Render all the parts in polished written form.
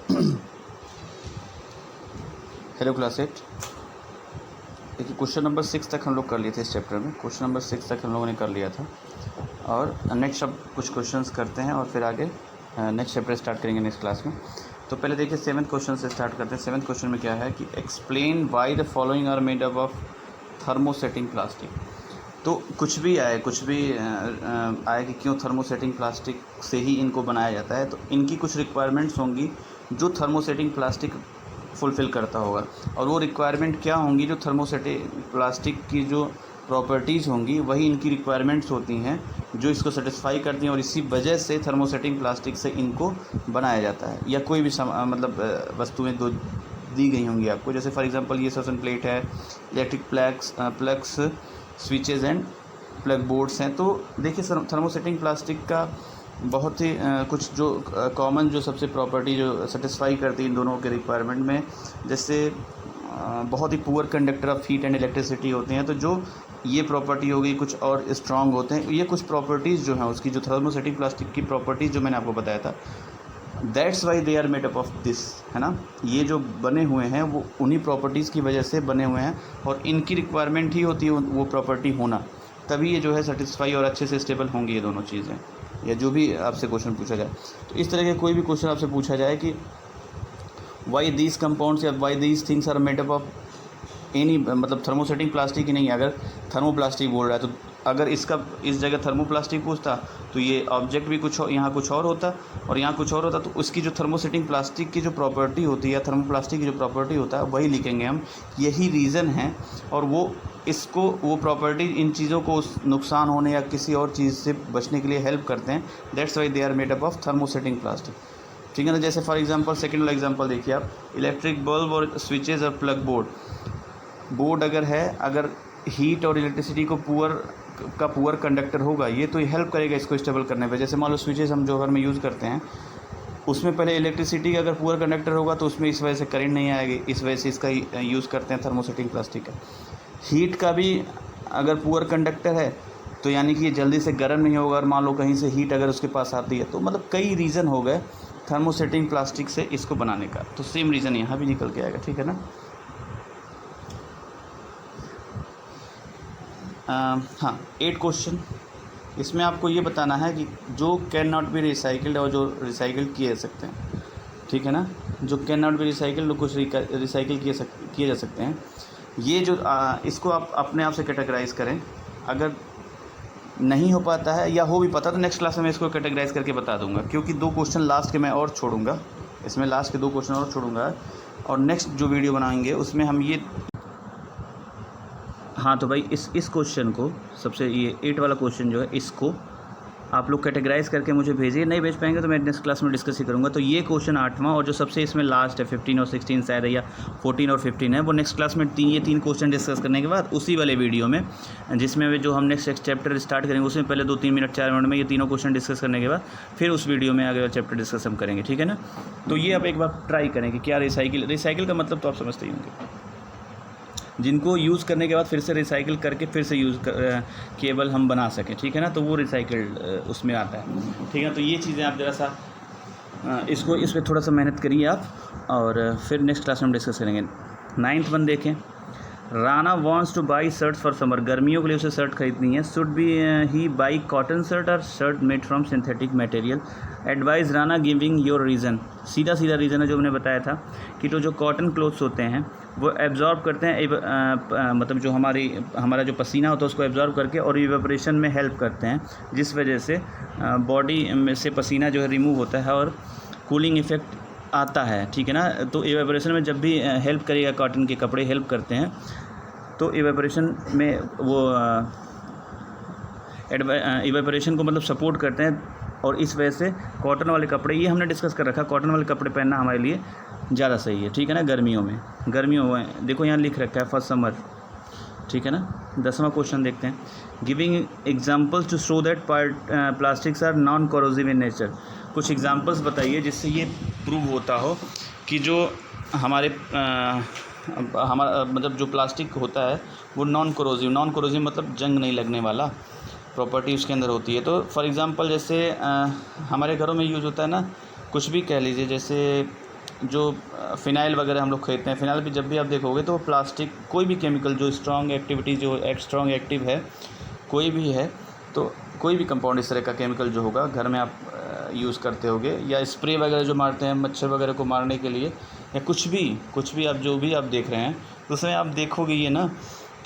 Hello class 8। देखिए question number 6 तक हम लोग कर लिए थे इस चैप्टर में। क्वेश्चन नंबर 6 तक हम लोगों ने कर लिया था और नेक्स्ट अब कुछ क्वेश्चंस करते हैं और फिर आगे नेक्स्ट चैप्टर स्टार्ट करेंगे नेक्स्ट क्लास में। तो पहले देखिए 7th क्वेश्चन से स्टार्ट करते हैं। 7th क्वेश्चन में क्या है कि explain why the following are made up of thermosetting plastic. तो कुछ भी आए कि क्यों थर्मोसेटिंग प्लास्टिक से ही इनको बनाया जाता है, तो इनकी कुछ रिक्वायरमेंट्स होंगी जो थर्मोसेटिंग प्लास्टिक फुलफ़िल करता होगा। और वो रिक्वायरमेंट क्या होंगी, जो थर्मोसेटिंग प्लास्टिक की जो प्रॉपर्टीज़ होंगी वही इनकी रिक्वायरमेंट्स होती हैं जो इसको सेटिस्फाई करती हैं, और इसी वजह से थर्मोसेटिंग प्लास्टिक से इनको बनाया जाता है। या कोई भी वस्तुएं दो दी गई होंगी आपको, जैसे फॉर एग्जांपल ये सेशन प्लेट है, electric plugs, switches and plug boards हैं। तो देखिए थर्मोसेटिंग प्लास्टिक का बहुत ही कुछ जो कॉमन जो सबसे प्रॉपर्टी जो सेटिस्फाई करती है इन दोनों के रिक्वायरमेंट में, जैसे बहुत ही poor conductor of heat and electricity होते हैं। तो जो ये प्रॉपर्टी हो गई, कुछ और स्ट्रांग होते हैं। ये कुछ प्रॉपर्टीज़ जो हैं उसकी, जो थर्मोसेटिंग प्लास्टिक की प्रॉपर्टीज़ जो मैंने आपको बताया था, that's why they are made up of this, है ना। ये जो बने हुए हैं वो उन्हीं प्रॉपर्टीज़ की वजह से बने हुए हैं, और इनकी रिक्वायरमेंट ही होती है वो प्रॉपर्टी होना, तभी ये जो है सेटिस्फाई और अच्छे से स्टेबल होंगी ये दोनों चीज़ें। या जो भी आपसे क्वेश्चन पूछा जाए, तो इस तरह के कोई भी क्वेश्चन आपसे पूछा जाए कि वाई दीज कंपाउंड्स या why these things are made up of any, मतलब थर्मोसेटिंग प्लास्टिक ही नहीं, अगर थर्मोप्लास्टिक बोल रहा है तो अगर इसका इस जगह थर्मोप्लास्टिक पूछता तो ये ऑब्जेक्ट भी कुछ यहाँ कुछ और होता और यहाँ कुछ और होता। तो उसकी जो थर्मोसेटिंग प्लास्टिक की जो प्रॉपर्टी होती है या थर्मोप्लास्टिक की जो प्रॉपर्टी होता है वही लिखेंगे हम। यही रीज़न है, और वो प्रॉपर्टी इन चीज़ों को नुकसान होने या किसी और चीज़ से बचने के लिए हेल्प करते हैं। That's why they are made up of thermosetting plastic, ठीक है ना। जैसे फॉर एग्जांपल सेकंड वाला एग्जांपल देखिए आप, इलेक्ट्रिक बल्ब और स्विचेस और प्लग बोर्ड अगर है, अगर हीट और इलेक्ट्रिसिटी को पुअर कंडक्टर होगा, ये तो हेल्प करेगा इसको स्टेबल करने पे। जैसे मान लो स्विचेस हम जो घर में यूज़ करते हैं, उसमें पहले इलेक्ट्रिसिटी का अगर पुअर कंडक्टर होगा तो उसमें इस वजह से करंट नहीं आएगी, इस वजह से इसका यूज़ करते हैं थर्मोसेटिंग प्लास्टिक का। हीट का भी अगर पुअर कंडक्टर है तो यानी कि ये जल्दी से गर्म नहीं होगा, और मान लो कहीं से हीट अगर उसके पास आती है, तो मतलब कई रीज़न हो गए थर्मोसेटिंग प्लास्टिक से इसको बनाने का। तो सेम रीज़न यहाँ भी निकल के आएगा, ठीक है ना। हाँ 8 क्वेश्चन, इसमें आपको ये बताना है कि जो कैन नॉट बी रिसाइकिल्ड और जो रिसाइकिल किए जा सकते हैं, ठीक है ना। जो कैन नॉट बी रिसाइकिल्ड कुछ रिसाइकिल किए जा सकते हैं। ये जो इसको आप अपने आप से कैटेगराइज़ करें। अगर नहीं हो पाता है या हो भी पाता तो नेक्स्ट क्लास में मैं इसको कैटेगराइज़ करके बता दूंगा, क्योंकि 2 क्वेश्चन लास्ट के मैं और छोड़ूंगा, इसमें लास्ट के 2 क्वेश्चन और छोड़ूंगा, और नेक्स्ट जो वीडियो बनाएंगे उसमें हम ये। हाँ तो भाई इस क्वेश्चन को, सबसे ये 8 वाला क्वेश्चन जो है, इसको आप लोग कैटेगराइज़ करके मुझे भेजिए। नहीं भेज पाएंगे तो मैं नेक्स्ट क्लास में डिस्कस ही करूँगा। तो ये क्वेश्चन 8वां, और जो सबसे इसमें लास्ट है 15 और 16 शायद है, या 14 और 15 है, वो नेक्स्ट क्लास में ये 3 क्वेश्चन डिस्कस करने के बाद उसी वाले वीडियो में, जिसमें जो हम नेक्स्ट चैप्टर स्टार्ट करेंगे उसमें पहले 2-3 मिनट 4 मिनट में ये तीनों क्वेश्चन डिस्कस करने के बाद फिर उस वीडियो में आगे चैप्टर डिस्कस हम करेंगे, ठीक है ना। तो ये आप एक बार ट्राई करें कि क्या रिसाइकिल का मतलब तो आप समझते ही होंगे, जिनको यूज़ करने के बाद फिर से रिसाइकिल करके फिर से केबल हम बना सकें, ठीक है ना। तो वो रिसाइकिल्ड उसमें आता है, ठीक है। तो ये चीज़ें आप ज़रा सा इस पर थोड़ा सा मेहनत करिए आप, और फिर नेक्स्ट क्लास में हम डिस्कस करेंगे। 9th वन देखें। Rana wants to buy shirt for summer, गर्मियों के लिए उसे शर्ट खरीदनी है। Should be he buy cotton shirt और shirt made from synthetic material. Advise Rana giving your reason. सीधा रीज़न है जो मैंने बताया था कि तो जो कॉटन क्लोथ्स होते हैं वो एब्जॉर्ब करते हैं, मतलब जो हमारा जो पसीना होता है उसको एब्जॉर्ब करके और इवेपोरेशन में हेल्प करते हैं, जिस वजह से बॉडी में से पसीना जो है रिमूव होता है और कूलिंग इफ़ेक्ट आता है, ठीक है ना। तो इवेपोरेशन में जब भी हेल्प करेगा, कॉटन के कपड़े हेल्प करते हैं, तो इवेपोरेशन में वो इवेपोरेशन को मतलब सपोर्ट करते हैं, और इस वजह से कॉटन वाले कपड़े, ये हमने डिस्कस कर रखा, कॉटन वाले कपड़े पहनना हमारे लिए ज़्यादा सही है, ठीक है ना। गर्मियों में देखो यहाँ लिख रखा है फॉर समर, ठीक है ना। 10वां क्वेश्चन देखते हैं। Giving examples to show that plastics are non corrosive in nature. कुछ एग्जांपल्स बताइए जिससे ये प्रूव होता हो कि जो हमारा मतलब जो प्लास्टिक होता है वो नॉन कोरोसिव मतलब जंग नहीं लगने वाला प्रॉपर्टी उसके अंदर होती है। तो फॉर एग्ज़ाम्पल जैसे हमारे घरों में यूज़ होता है ना, कुछ भी कह लीजिए, जैसे जो फ़िनाइल वगैरह हम लोग खरीदते हैं, फ़िनाइल भी जब भी आप देखोगे तो प्लास्टिक, कोई भी केमिकल जो स्ट्रॉन्ग एक्टिविटी जो स्ट्रॉन्ग एक्टिव है कोई भी है, तो कोई भी कंपाउंड इस तरह का केमिकल जो होगा घर में आप यूज़ करते होगे, या स्प्रे वगैरह जो मारते हैं मच्छर वगैरह को मारने के लिए, या कुछ भी आप जो भी आप देख रहे हैं, तो उसमें आप देखोगे ये ना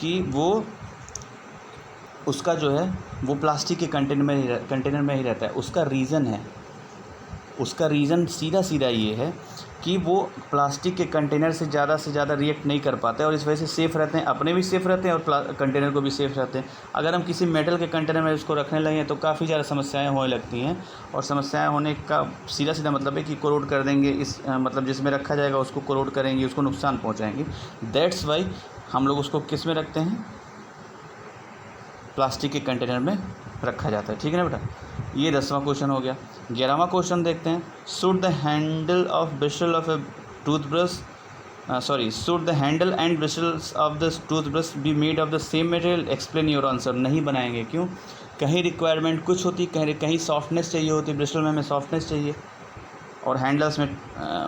कि वो उसका जो है वो प्लास्टिक के कंटेनर में ही रहता है। उसका रीज़न सीधा ये है कि वो प्लास्टिक के कंटेनर से ज़्यादा रिएक्ट नहीं कर पाते और इस वजह से सेफ़ रहते हैं, अपने भी सेफ़ रहते हैं और कंटेनर को भी सेफ़ रहते हैं। अगर हम किसी मेटल के कंटेनर में इसको रखने लगे तो काफ़ी ज़्यादा समस्याएं होने लगती हैं, और समस्याएं होने का सीधा मतलब है कि कोरोड कर देंगे, मतलब जिसमें रखा जाएगा उसको कोरोड करेंगे, उसको नुकसान पहुँचाएंगे। दैट्स वाई हम लोग उसको किस में रखते हैं, प्लास्टिक के कंटेनर में रखा जाता है। ठीक है ना बेटा, ये 10वां क्वेश्चन हो गया। 11वां क्वेश्चन देखते हैं। Should the handle of Bristol of A toothbrush should the handle and bristles of the toothbrush be made of the same material, explain your answer. नहीं बनाएंगे, क्यों? कहीं रिक्वायरमेंट कुछ होती, कहीं सॉफ्टनेस चाहिए होती, ब्रिस्टल में हमें सॉफ्टनेस चाहिए और हैंडल्स में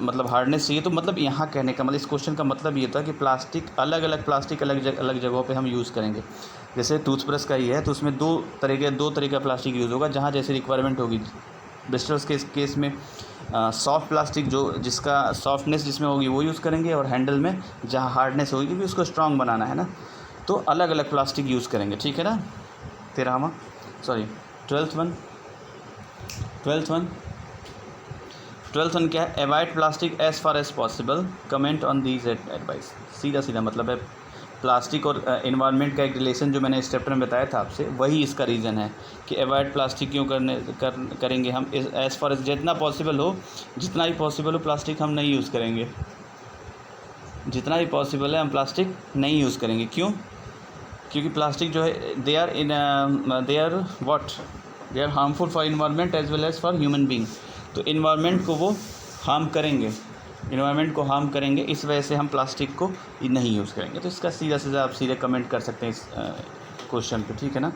मतलब हार्डनेस चाहिए। तो मतलब यहाँ कहने का मतलब, इस क्वेश्चन का मतलब ये था कि प्लास्टिक अलग अलग जगहों पे हम यूज़ करेंगे। जैसे टूथब्रश का ही है तो उसमें दो तरह का प्लास्टिक यूज़ होगा जहाँ जैसे रिक्वायरमेंट होगी। ब्रिस्टल्स के केस में सॉफ्ट प्लास्टिक जो जिसका सॉफ्टनेस जिसमें होगी वो यूज़ करेंगे, और हैंडल में जहाँ हार्डनेस होगी क्योंकि उसको स्ट्रॉन्ग बनाना है ना, तो अलग अलग प्लास्टिक यूज़ करेंगे। ठीक है ना। 12th वन क्या है? Avoid plastic as far as possible, comment on these advice. सीधा मतलब है प्लास्टिक और इन्वायरमेंट का एक रिलेशन जो मैंने इस चैप्टर में बताया था आपसे, वही इसका रीज़न है कि अवॉइड प्लास्टिक क्यों करेंगे हम। एज़ फार एज जितना ही पॉसिबल हो प्लास्टिक हम नहीं यूज़ करेंगे, जितना भी पॉसिबल है हम प्लास्टिक नहीं यूज़ करेंगे। क्यों? क्योंकि प्लास्टिक जो है they are harmful for environment as well as for human being. तो इन्वायरमेंट को वो हार्म करेंगे, इस वजह से हम प्लास्टिक को नहीं यूज़ करेंगे। तो इसका सीधा आप सीधे कमेंट कर सकते हैं इस क्वेश्चन पे। ठीक है ना।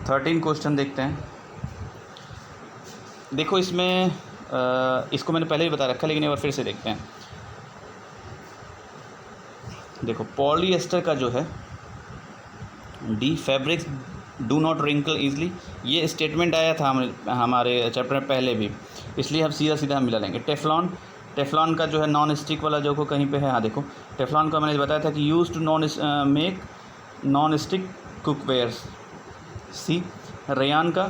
13 क्वेश्चन देखते हैं। देखो इसमें इसको मैंने पहले ही बता रखा है लेकिन एक बार फिर से देखते हैं। देखो पॉलिएस्टर का जो है the fabrics do not wrinkle easily, ये स्टेटमेंट आया था हमारे चैप्टर में पहले भी, इसलिए हम सीधा हम मिला लेंगे। टेफ्लॉन का जो है नॉन स्टिक वाला जो को कहीं पे है, हाँ देखो टेफ्लॉन का मैंने बताया था कि use to make non stick cookwares. सी रेयान का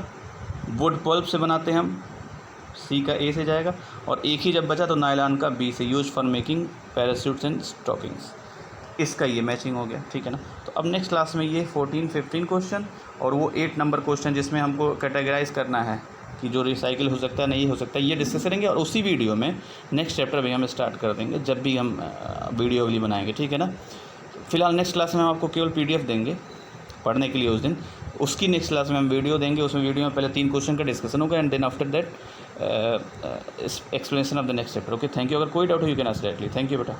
वुड पल्प से बनाते हैं हम, सी का ए से जाएगा, और एक ही जब बचा तो नायलॉन का बी से, use for making parachutes and stockings. इसका ये मैचिंग हो गया। ठीक है ना। तो अब नेक्स्ट क्लास में ये 14-15 क्वेश्चन और वो 8 नंबर क्वेश्चन जिसमें हमको कैटेगराइज करना है कि जो रिसाइकिल हो सकता है नहीं हो सकता, ये डिस्कस करेंगे। और उसी वीडियो में नेक्स्ट चैप्टर भी हम स्टार्ट कर देंगे जब भी हम वीडियो अगली बनाएंगे। ठीक है ना। फिलहाल नेक्स्ट क्लास में हम आपको केवल PDF देंगे पढ़ने के लिए उस दिन, उसकी नेक्स्ट क्लास में हम वीडियो देंगे। उसमें वीडियो में पहले 3 क्वेश्चन का डिस्कशन होगा and then after that explanation of the next chapter. Okay, thank you. अगर कोई डाउट हो you can ask directly. Thank you बेटा।